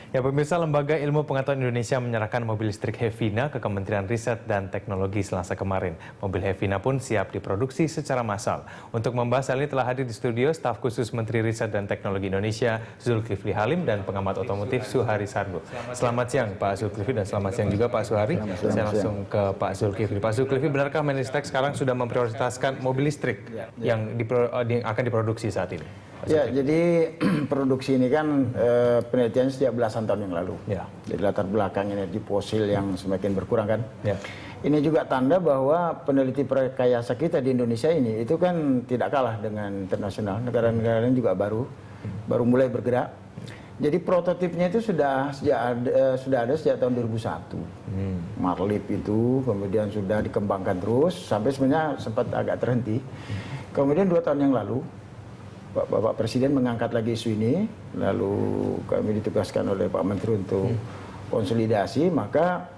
Ya, pemirsa, Lembaga Ilmu Pengetahuan Indonesia menyerahkan mobil listrik Hevina ke Kementerian Riset dan Teknologi Selasa kemarin. Mobil Hevina pun siap diproduksi secara massal. Untuk membahas hal ini telah hadir di studio staf khusus Menteri Riset dan Teknologi Indonesia Zulkifli Halim dan pengamat otomotif Suhari Sardo. Selamat siang Pak Zulkifli dan selamat siang juga Pak Suhari. Saya langsung ke Pak Zulkifli. Pak Zulkifli, benarkah Menristek sekarang sudah memprioritaskan mobil listrik yang akan diproduksi saat ini? Ya, jadi produksi ini kan penelitiannya sejak belasan tahun yang lalu. Ya. Jadi latar belakang energi fosil yang semakin berkurang kan. Ya. Ini juga tanda bahwa peneliti rekayasa kita di Indonesia ini itu kan tidak kalah dengan internasional. Negara-negara lain juga baru mulai bergerak. Jadi prototipnya itu sudah ada sejak tahun 2001. Marlip itu kemudian sudah dikembangkan terus sampai sebenarnya sempat agak terhenti. Kemudian 2 tahun yang lalu Bapak Presiden mengangkat lagi isu ini, lalu kami ditugaskan oleh Pak Menteri untuk konsolidasi, maka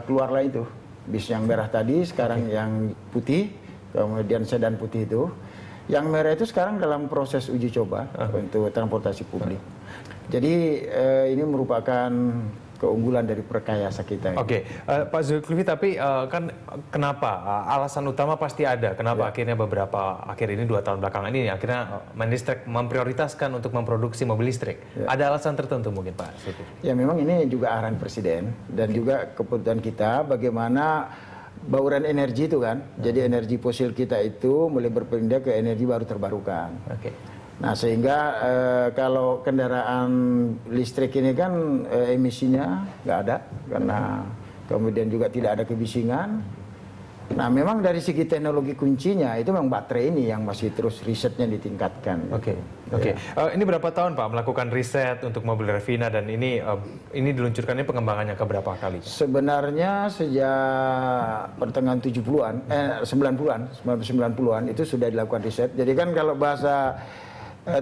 keluarlah itu bis yang merah tadi, sekarang yang putih, kemudian sedan putih itu. Yang merah itu sekarang dalam proses uji coba untuk transportasi publik. Jadi ini merupakan keunggulan dari rekayasa kita. Oke, Pak Zulkifli, tapi kan kenapa alasan utama pasti ada kenapa akhirnya akhir ini 2 tahun belakangan ini akhirnya Menristek memprioritaskan untuk memproduksi mobil listrik. Ada alasan tertentu mungkin Pak Zulkifli? Ya, memang ini juga arahan Presiden dan juga keputusan kita bagaimana bauran energi itu kan. Jadi energi fosil kita itu mulai berpindah ke energi baru terbarukan. Oke. Nah, sehingga kalau kendaraan listrik ini kan emisinya nggak ada, karena kemudian juga tidak ada kebisingan. Nah, memang dari segi teknologi kuncinya itu memang baterai ini yang masih terus risetnya ditingkatkan. Oke. Gitu. Oke. Ini berapa tahun Pak melakukan riset untuk mobil Hevina dan ini diluncurkannya pengembangannya ke berapa kali? Sebenarnya sejak pertengahan 90-an itu sudah dilakukan riset. Jadi kan kalau bahasa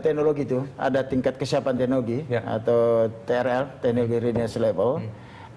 teknologi itu ada tingkat kesiapan teknologi atau TRL, Technology Readiness Level.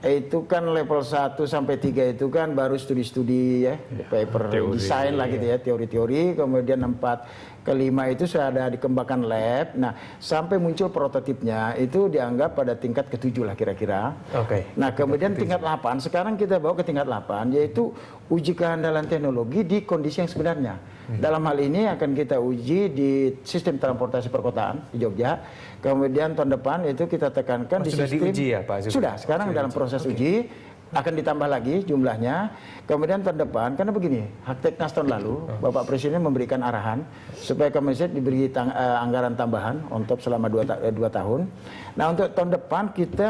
Itu kan level 1 sampai 3 itu kan baru studi-studi paper desain lah gitu ya, teori-teori, kemudian 4 ke 5 itu sudah ada dikembangkan lab. Nah, sampai muncul prototipnya itu dianggap pada tingkat ke-7 lah kira-kira. Oke. Nah, kemudian tingkat 8, sekarang kita bawa ke tingkat 8 yaitu uji kehandalan teknologi di kondisi yang sebenarnya. Dalam hal ini akan kita uji di sistem transportasi perkotaan di Jogja. Kemudian tahun depan itu kita tekankan di sudah sistem. Diuji ya Pak? Sudah, sekarang dalam proses uji. Akan ditambah lagi jumlahnya. Kemudian tahun depan, karena begini, Hakteknas tahun lalu, Bapak Presiden memberikan arahan supaya Kemenristek diberi anggaran tambahan untuk selama 2 tahun. Nah, untuk tahun depan kita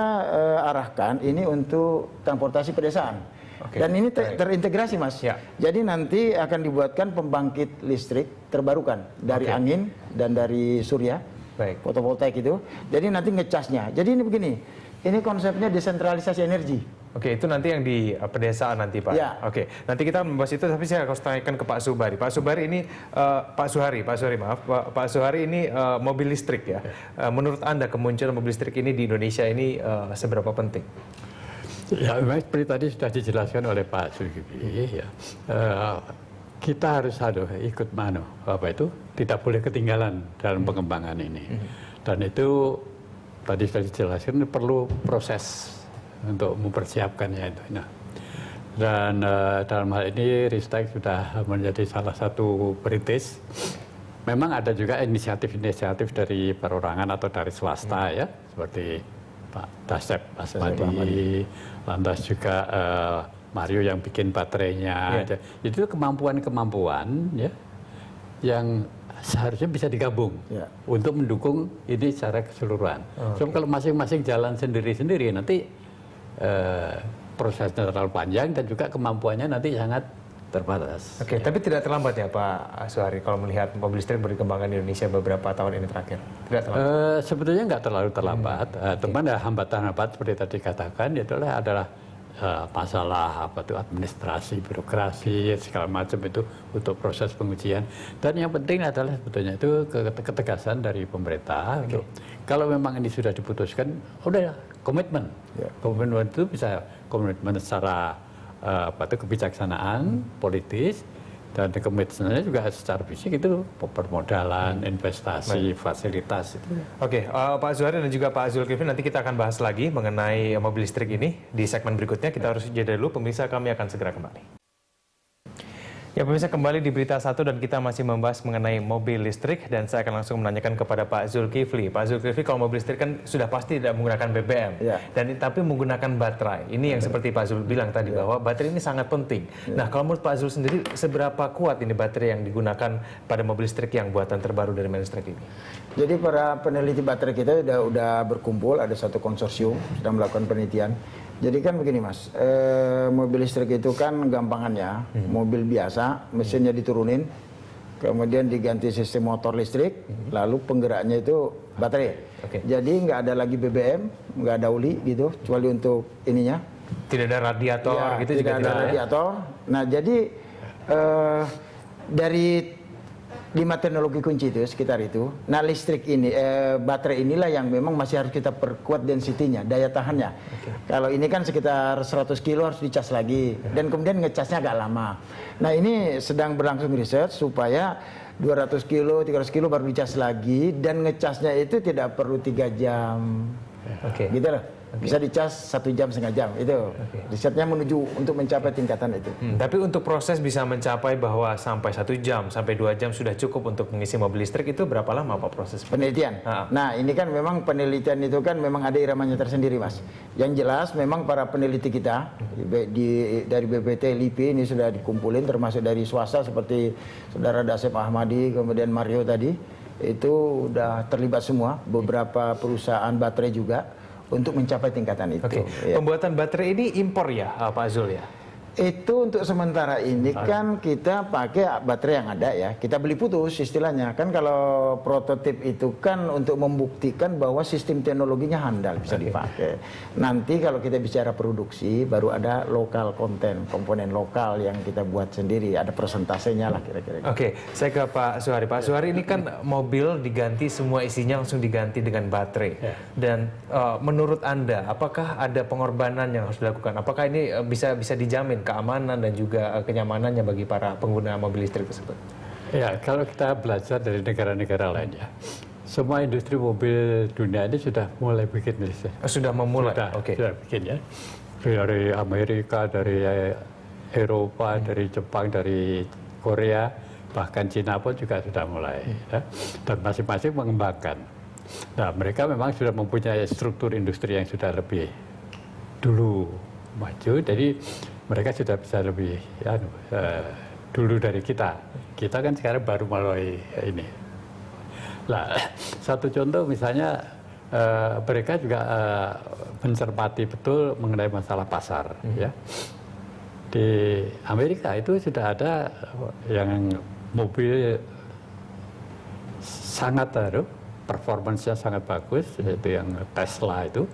arahkan ini untuk transportasi pedesaan. Dan ini terintegrasi, Mas. Ya. Jadi nanti akan dibuatkan pembangkit listrik terbarukan dari angin dan dari surya, fotovoltaik itu. Jadi nanti ngecasnya. Jadi ini begini, ini konsepnya desentralisasi energi. Oke, itu nanti yang di pedesaan nanti Pak. Ya. Oke, nanti kita membahas itu, tapi saya harus tanyakan ke Pak Subari. Pak Subari ini, Pak Suhari maaf, Pak Suhari ini mobil listrik ya. Menurut Anda kemunculan mobil listrik ini di Indonesia ini seberapa penting? Ya, memang seperti tadi sudah dijelaskan oleh Pak Zulkifli. Ya. Kita harus ikut tidak boleh ketinggalan dalam pengembangan ini. Dan itu tadi sudah dijelaskan perlu proses untuk mempersiapkannya itu. Nah, dan dalam hal ini Ristek sudah menjadi salah satu perintis. Memang ada juga inisiatif-inisiatif dari perorangan atau dari swasta ya, seperti Pak Dasep Asmadi, lantas juga Mario yang bikin baterainya. Itu kemampuan-kemampuan ya yang seharusnya bisa digabung untuk mendukung ini secara keseluruhan. So, kalau masing-masing jalan sendiri-sendiri nanti prosesnya terlalu panjang dan juga kemampuannya nanti sangat terbatas. Oke, tapi tidak terlambat ya Pak Suhari kalau melihat mobil listrik berkembang di Indonesia beberapa tahun ini terakhir? Tidak terlambat? Sebetulnya nggak terlalu terlambat. Teman ada hambatan-hambatan seperti tadi katakan, itu adalah masalah administrasi, birokrasi, segala macam itu untuk proses pengujian. Dan yang penting adalah sebetulnya itu ketegasan dari pemerintah. Untuk, kalau memang ini sudah diputuskan, udah komitmen. Komitmen itu bisa komitmen secara kebijaksanaan, politis, Dan komitmennya juga secara fisik itu permodalan, investasi, fasilitas itu. Oke, Pak Zuhari dan juga Pak Zulkifli, nanti kita akan bahas lagi mengenai mobil listrik ini di segmen berikutnya. Kita harus jeda dulu, pemirsa, kami akan segera kembali. Ya pemirsa, kembali di Berita 1 dan kita masih membahas mengenai mobil listrik dan saya akan langsung menanyakan kepada Pak Zulkifli. Pak Zulkifli, kalau mobil listrik kan sudah pasti tidak menggunakan BBM, tapi menggunakan baterai. Ini yang seperti Pak Zul bilang tadi bahwa baterai ini sangat penting. Nah, kalau menurut Pak Zul sendiri, seberapa kuat ini baterai yang digunakan pada mobil listrik yang buatan terbaru dari Menlistrik ini? Jadi para peneliti baterai kita udah berkumpul, ada satu konsorsium sedang melakukan penelitian. Jadi kan begini Mas, mobil listrik itu kan gampangannya, mobil biasa, mesinnya diturunin, kemudian diganti sistem motor listrik, lalu penggeraknya itu baterai. Jadi nggak ada lagi BBM, nggak ada oli gitu, kecuali untuk ininya. Tidak ada radiator gitu juga tidak ada radiator. Nah jadi dari 5 teknologi kunci itu sekitar itu. Nah listrik ini, baterai inilah yang memang masih harus kita perkuat density-nya, daya tahannya. Kalau ini kan sekitar 100 kilo harus dicas lagi, dan kemudian ngecasnya agak lama. Nah ini sedang berlangsung riset supaya 200 kilo, 300 kilo baru dicas lagi, dan ngecasnya itu tidak perlu 3 jam. Gitu loh. Bisa dicas 1 jam, setengah jam, itu risetnya menuju untuk mencapai tingkatan itu. Tapi untuk proses bisa mencapai bahwa sampai 1 jam, sampai 2 jam sudah cukup untuk mengisi mobil listrik, itu berapa lama Pak proses penelitian? Nah ini kan memang penelitian itu kan memang ada iramanya tersendiri Mas. Yang jelas memang para peneliti kita dari BPT, LIPI ini sudah dikumpulin, termasuk dari swasta seperti Saudara Dasep Ahmadi, kemudian Mario tadi, itu udah terlibat semua, beberapa perusahaan baterai juga, untuk mencapai tingkatan itu. Pembuatan baterai ini impor ya Pak Zul ya? Itu untuk sementara ini kan kita pakai baterai yang ada ya. Kita beli putus istilahnya. Kan kalau prototip itu kan untuk membuktikan bahwa sistem teknologinya handal bisa dipakai. Nanti kalau kita bicara produksi baru ada lokal konten, komponen lokal yang kita buat sendiri. Ada persentasenya lah kira-kira. Saya ke Pak Zuhari. Pak Zuhari, ini kan mobil diganti semua isinya langsung diganti dengan baterai. Dan menurut Anda, apakah ada pengorbanan yang harus dilakukan? Apakah ini bisa dijamin keamanan dan juga kenyamanannya bagi para pengguna mobil listrik tersebut? Ya, kalau kita belajar dari negara-negara lain ya, semua industri mobil dunia ini sudah mulai bikin listrik. Sudah memulai? Sudah bikin ya. Dari Amerika, dari Eropa, dari Jepang, dari Korea, bahkan Cina pun juga sudah mulai. Ya. Dan masing-masing mengembangkan. Nah, mereka memang sudah mempunyai struktur industri yang sudah lebih dulu maju, jadi mereka sudah bisa lebih dulu dari kita. Kita kan sekarang baru mulai ini. Nah, satu contoh misalnya mereka juga mencermati betul mengenai masalah pasar. Ya. Di Amerika itu sudah ada yang mobil sangat performance-nya sangat bagus, yaitu yang Tesla itu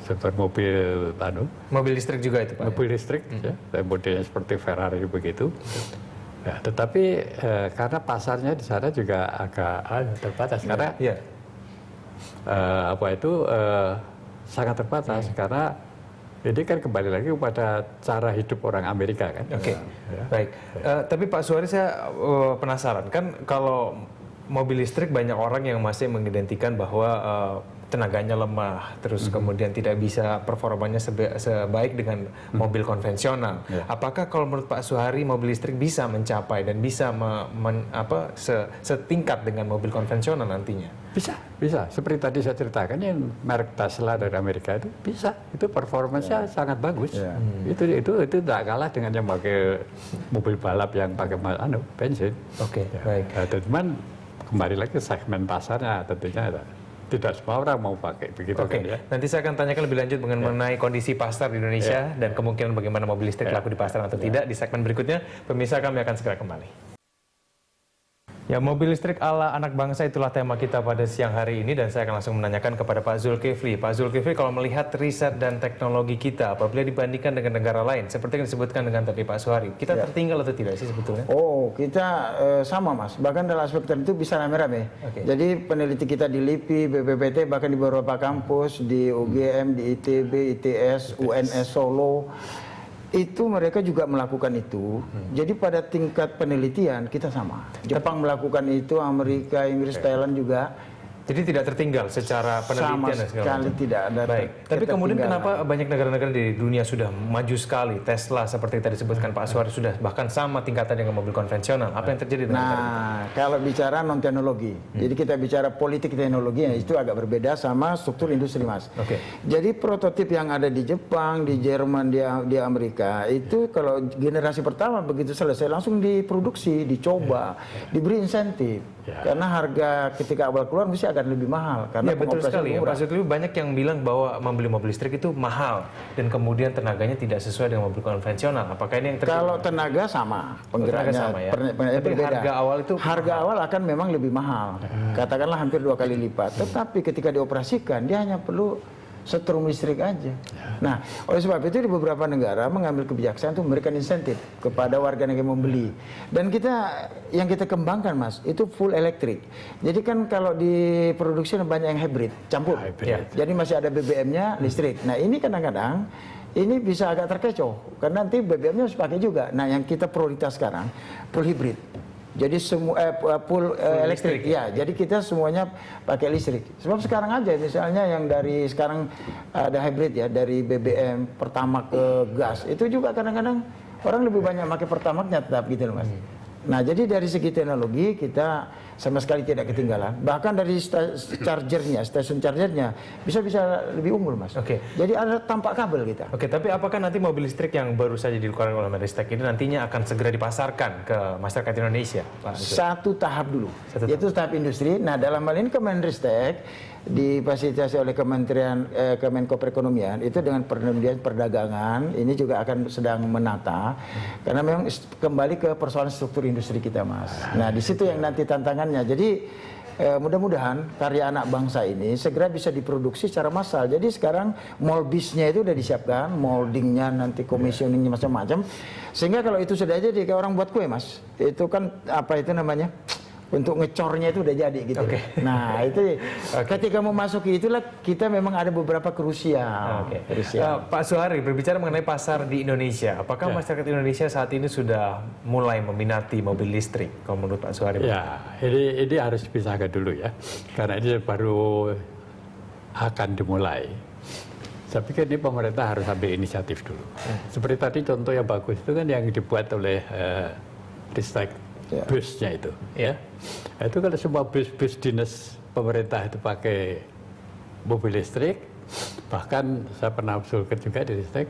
seperti mobil listrik juga itu Pak? Mobil listrik, ya, modelnya seperti Ferrari begitu. Ya, tetapi karena pasarnya di sana juga agak terbatas, karena sangat terbatas, karena ini kan kembali lagi kepada cara hidup orang Amerika kan. Baik. Tapi Pak Zuhari, saya penasaran, kan kalau mobil listrik banyak orang yang masih mengidentikan bahwa tenaganya lemah, terus kemudian tidak bisa performanya sebaik dengan mobil konvensional. Apakah kalau menurut Pak Zuhari mobil listrik bisa mencapai dan bisa setingkat dengan mobil konvensional nantinya? Bisa. Seperti tadi saya ceritakan yang merek Tesla dari Amerika itu bisa. Itu performanya sangat bagus. Itu tidak kalah dengan yang pakai mobil balap yang pakai bensin. Baik. Cuman kembali lagi segmen pasarnya tentunya tidak semua orang mau pakai begitu kan ya. Nanti saya akan tanyakan lebih lanjut mengenai kondisi pasar di Indonesia dan kemungkinan bagaimana mobil listrik laku di pasaran atau tidak di segmen berikutnya. Pemirsa, kami akan segera kembali. Ya, mobil listrik ala anak bangsa itulah tema kita pada siang hari ini dan saya akan langsung menanyakan kepada Pak Zulkifli. Pak Zulkifli, kalau melihat riset dan teknologi kita apabila dibandingkan dengan negara lain, seperti yang disebutkan dengan tadi Pak Zuhari, kita tertinggal atau tidak sih sebetulnya? Kita sama Mas, bahkan dalam aspek tertentu bisa rame-rame. Jadi peneliti kita di LIPI, BPPT, bahkan di beberapa kampus, di UGM, di ITB, ITS, UNS Solo, Itu mereka juga melakukan itu. Jadi pada tingkat penelitian kita sama. Jepang melakukan itu, Amerika, Inggris, Thailand juga. Jadi tidak tertinggal secara penelitian dan segala sekali macam. tidak ada. Baik. Tapi kemudian ketertinggalan. kenapa banyak negara-negara di dunia sudah maju sekali? Tesla seperti tadi disebutkan Pak Suhari sudah bahkan sama tingkatan dengan mobil konvensional. Apa yang terjadi dengan negara itu? Nah, kalau bicara non teknologi, jadi kita bicara politik teknologi itu agak berbeda sama struktur industri, Mas. Oke. Jadi prototip yang ada di Jepang, di Jerman, di Amerika itu kalau generasi pertama begitu selesai langsung diproduksi, dicoba, diberi insentif. Karena harga ketika awal keluar mesti akan lebih mahal karena Ya betul sekali ya. murah. Pak Zulkifli, banyak yang bilang bahwa membeli mobil listrik itu mahal dan kemudian tenaganya tidak sesuai dengan mobil konvensional. Apakah ini yang terjadi? Kalau tenaga sama, penggeraknya sama ya. penggeraknya Tapi berbeda. harga awal itu harga awal akan memang lebih mahal. Katakanlah hampir 2 kali lipat. Tetapi ketika dioperasikan dia hanya perlu setrum listrik aja. Nah, oleh sebab itu di beberapa negara mengambil kebijaksanaan untuk memberikan insentif kepada warga negara yang membeli. Dan yang kita kembangkan, Mas, itu full elektrik. Jadi kan kalau di produksi banyak yang hybrid, campur. Hybrid. Jadi masih ada BBM-nya listrik. Nah, ini kadang-kadang ini bisa agak terkecoh karena nanti BBM-nya harus pakai juga. Nah, yang kita prioritas sekarang full hybrid. Jadi semua full elektrik ya. Jadi kita semuanya pakai listrik. Sebab sekarang aja misalnya yang dari sekarang ada hybrid ya, dari BBM pertama ke gas. Itu juga kadang-kadang orang lebih banyak pakai pertamaxnya tetap gitu loh, Mas. Nah, jadi dari segi teknologi kita sama sekali tidak ketinggalan. Bahkan dari stasiun chargernya bisa lebih unggul, Mas. Oke. Jadi ada tampak kabel kita. Oke, tapi apakah nanti mobil listrik yang baru saja dikeluarkan oleh Menristek ini nantinya akan segera dipasarkan ke masyarakat Indonesia, Pak? Satu tahap dulu, Satu yaitu tahap industri. Nah, dalam hal ini Kemenristek difasilitasi oleh Kemenko Perekonomian itu dengan Perdagangan ini juga akan sedang menata karena memang kembali ke persoalan struktur industri kita, Mas. Nah, di situ yang nanti tantangannya. Jadi mudah-mudahan karya anak bangsa ini segera bisa diproduksi secara massal. Jadi sekarang mold-bisnya itu udah disiapkan, moldingnya nanti commissioningnya macam-macam. Sehingga kalau itu sudah jadi kayak orang buat kue, Mas. Itu kan apa itu namanya? Untuk ngecornya itu udah jadi gitu. Oke. Nah, itu ketika memasuki itulah kita memang ada beberapa krusial. Oke. Krusial. Pak Suhari, berbicara mengenai pasar di Indonesia, apakah masyarakat Indonesia saat ini sudah mulai meminati mobil listrik? Kalau menurut Pak Suhari? Ya, ini harus dipisahkan dulu ya, karena ini baru akan dimulai. Saya pikir ini pemerintah harus ambil inisiatif dulu. Seperti tadi contoh yang bagus itu kan yang dibuat oleh Ristek. Busnya itu, ya. Itu kalau semua bus dinas pemerintah itu pakai mobil listrik, bahkan saya pernah usulkan juga di Ristek,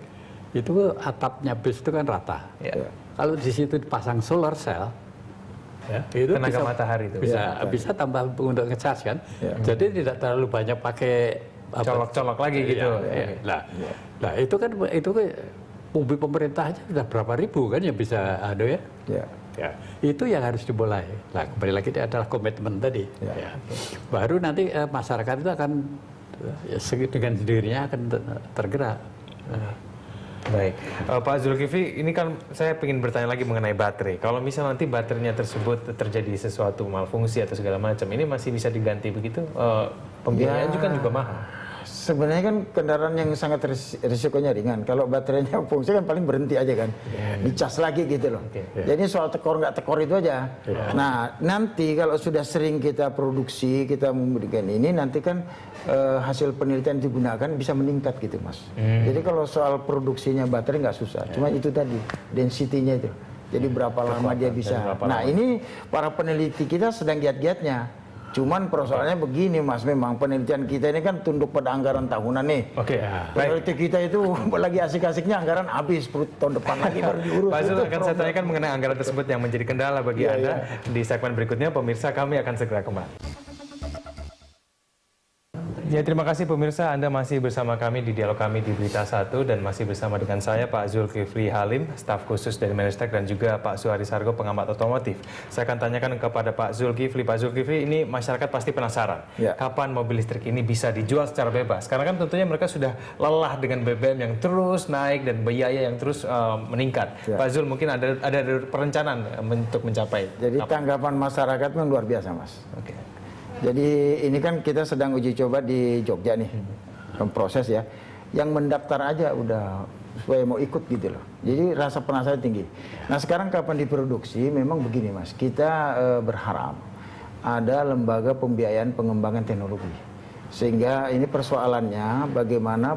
itu atapnya bus itu kan rata. Ya. Kalau di situ dipasang solar cell, ya, itu Tenaga matahari itu. bisa tambah untuk ngecas kan. Jadi tidak terlalu banyak pakai Colok-colok lagi gitu. Nah, itu kan mobil pemerintah aja sudah berapa ribu kan yang bisa ada ya. Ya, itu yang harus dimulai. Nah, kembali lagi ini adalah komitmen tadi. Ya. Baru nanti masyarakat itu akan dengan sendirinya akan tergerak. Baik, Pak Zulkifli, ini kan saya ingin bertanya lagi mengenai baterai. Kalau misal nanti baterainya tersebut terjadi sesuatu malfungsi atau segala macam, ini masih bisa diganti begitu? Pembiayaan juga mahal. Sebenarnya kan kendaraan yang sangat risikonya ringan. Kalau baterainya fungsi kan paling berhenti aja kan, dicas lagi gitu loh. Jadi soal tekor nggak tekor itu aja. Nah, nanti kalau sudah sering kita produksi, kita memberikan ini, nanti kan hasil penelitian digunakan bisa meningkat gitu, Mas. Jadi kalau soal produksinya baterai nggak susah. Cuma itu tadi density-nya itu. Jadi berapa lama dia bisa. Nah, ini para peneliti kita sedang giat-giatnya. Cuman persoalannya begini, Mas, memang penelitian kita ini kan tunduk pada anggaran tahunan nih. Oke. Peneliti kita itu lagi asik-asiknya anggaran habis, tahun depan lagi baru diurus. Pak Zul, akan saya tanyakan mengenai anggaran tersebut yang menjadi kendala bagi Anda. Di segmen berikutnya, pemirsa, kami akan segera kembali. Ya, terima kasih pemirsa, Anda masih bersama kami di dialog kami di Berita 1 dan masih bersama dengan saya Pak Zulkifli Halim, staf khusus dari Menristek, dan juga Pak Suhari Sargo, pengamat otomotif. Saya akan tanyakan kepada Pak Zulkifli. Pak Zulkifli, ini masyarakat pasti penasaran, kapan mobil listrik ini bisa dijual secara bebas? Karena kan tentunya mereka sudah lelah dengan BBM yang terus naik dan biaya yang terus meningkat. Pak Zul, mungkin ada perencanaan untuk mencapai. Jadi tanggapan masyarakat memang luar biasa, Mas. Jadi ini kan kita sedang uji coba di Jogja nih, proses ya. Yang mendaftar aja udah supaya mau ikut gitu loh. Jadi rasa penasaran tinggi. Nah sekarang kapan diproduksi? Memang begini Mas, kita berharap ada lembaga pembiayaan pengembangan teknologi. Sehingga ini persoalannya bagaimana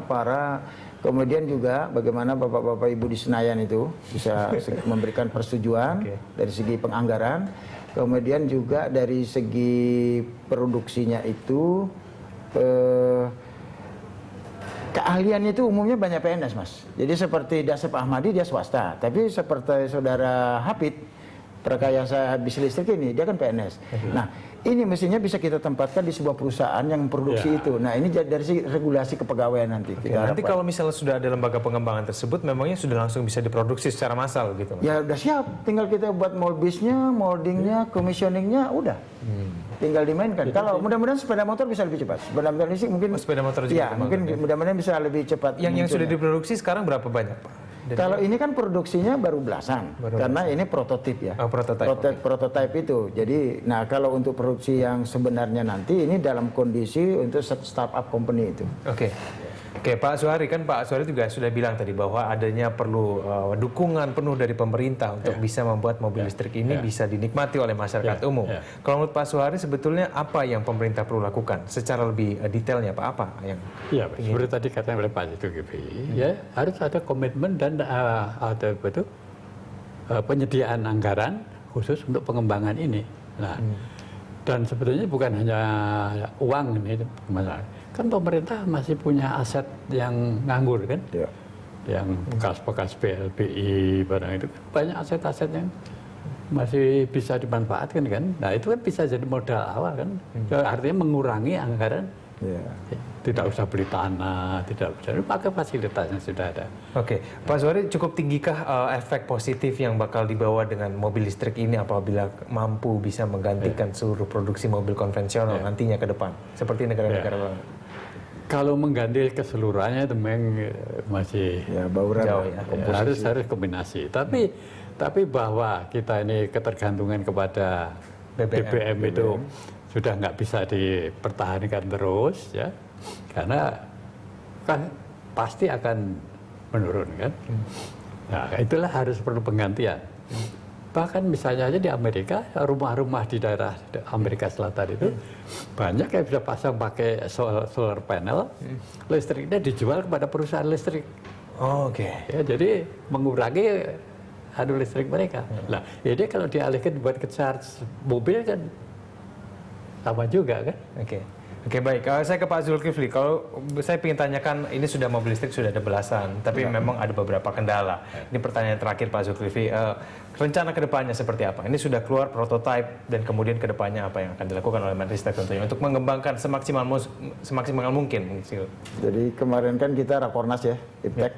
kemudian juga bagaimana bapak-bapak ibu di Senayan itu bisa memberikan persetujuan dari segi penganggaran, kemudian juga dari segi produksinya itu keahliannya itu umumnya banyak PNS Mas. Jadi seperti Dasep Ahmadi dia swasta, tapi seperti saudara Hafid Prakayasa bis listrik ini dia kan PNS. Nah ini mestinya bisa kita tempatkan di sebuah perusahaan yang memproduksi itu. Nah ini dari segi regulasi kepegawaian nanti. Nanti kalau misalnya sudah ada lembaga pengembangan tersebut, memangnya sudah langsung bisa diproduksi secara massal gitu Mas? Ya udah siap, tinggal kita buat moldbisnya, moldingnya, commissioningnya udah. Tinggal dimainkan. Kalau mudah-mudahan sepeda motor bisa lebih cepat. Sepeda motor listrik mungkin sepeda motor juga ya, mungkin mudah-mudahan bisa lebih cepat. Yang sudah diproduksi sekarang berapa banyak Pak? Kalau ini kan produksinya baru belasan, karena ini prototip ya. Prototipe itu. Jadi, nah kalau untuk produksi yang sebenarnya nanti ini dalam kondisi untuk startup company itu. Oke, Pak Suhari kan Pak Suhari juga sudah bilang tadi bahwa adanya perlu dukungan penuh dari pemerintah untuk bisa membuat mobil listrik ini bisa dinikmati oleh masyarakat umum. Kalau menurut Pak Suhari sebetulnya apa yang pemerintah perlu lakukan secara lebih detailnya Pak? Apa yang? Ya, seperti tadi katakan oleh Pak Zulkifli, ya harus ada komitmen dan ada penyediaan anggaran khusus untuk pengembangan ini. Nah, dan sebetulnya bukan hanya uang ini masalah. Kan pemerintah masih punya aset yang nganggur kan, yang bekas-bekas BLBI barang itu kan banyak aset-aset yang masih bisa dimanfaatkan kan. Nah itu kan bisa jadi modal awal kan, artinya mengurangi anggaran. Tidak usah beli tanah, tidak usah pakai fasilitas yang sudah ada. Oke, Pak Suhari, cukup tinggikah efek positif yang bakal dibawa dengan mobil listrik ini apabila mampu bisa menggantikan seluruh produksi mobil konvensional nantinya ke depan, seperti negara-negara lain? Kalau mengganti keseluruhannya itu memang masih jauh ya. Harus kombinasi. Tapi bahwa kita ini ketergantungan kepada BBM itu sudah nggak bisa dipertahankan terus ya, karena kan pasti akan menurun kan. Nah itulah harus perlu penggantian. Bahkan misalnya aja di Amerika, rumah-rumah di daerah Amerika Selatan itu banyak yang bisa pasang pakai solar panel, listriknya dijual kepada perusahaan listrik. Ya, jadi mengurangi listrik mereka. Nah, jadi kalau dialihkan buat ke charge mobil kan sama juga kan. Oke, baik. Saya ke Pak Zulkifli. Kalau saya ingin tanyakan, ini sudah mobil listrik sudah ada belasan, tapi memang ada beberapa kendala. Ini pertanyaan terakhir Pak Zulkifli. Rencana kedepannya seperti apa? Ini sudah keluar prototipe dan kemudian kedepannya apa yang akan dilakukan oleh Menristek tentunya untuk mengembangkan semaksimal mungkin. Jadi kemarin kan kita rakornas ya, IPTEK.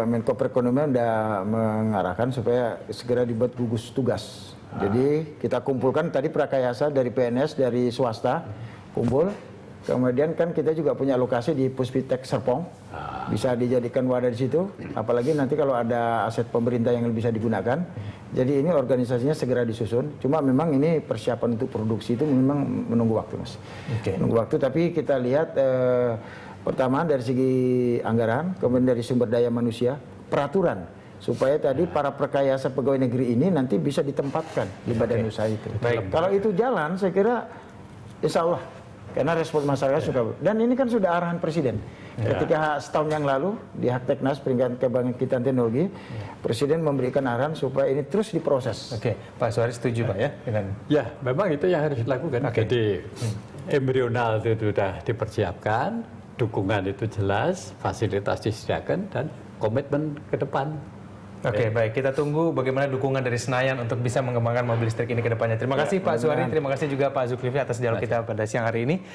Menko Perekonomian sudah mengarahkan supaya segera dibuat gugus tugas. Jadi kita kumpulkan tadi prakayasa dari PNS, dari swasta, kumpul. Kemudian kan kita juga punya lokasi di Puspitek Serpong, bisa dijadikan wadah di situ. Apalagi nanti kalau ada aset pemerintah yang bisa digunakan. Jadi ini organisasinya segera disusun. Cuma memang ini persiapan untuk produksi itu memang menunggu waktu Mas. Menunggu waktu, tapi kita lihat pertama dari segi anggaran, kemudian dari sumber daya manusia, peraturan. Supaya tadi para prakayasa pegawai negeri ini nanti bisa ditempatkan di badan usaha itu. Kalau itu jalan, saya kira insya Allah, karena respon masyarakat sudah. Dan ini kan sudah arahan Presiden. Ketika setahun yang lalu di Hakteknas Peringkat Kebangkitan Teknologi, Presiden memberikan arahan supaya ini terus diproses. Pak Suhari setuju Pak ya? Ya, memang itu yang harus dilakukan. Jadi embrional itu sudah dipersiapkan, dukungan itu jelas, fasilitas disediakan, dan komitmen ke depan. Baik. Kita tunggu bagaimana dukungan dari Senayan untuk bisa mengembangkan mobil listrik ini ke depannya. Terima kasih Pak Suhari, terima kasih juga Pak Zulkifli atas dialog kita pada siang hari ini.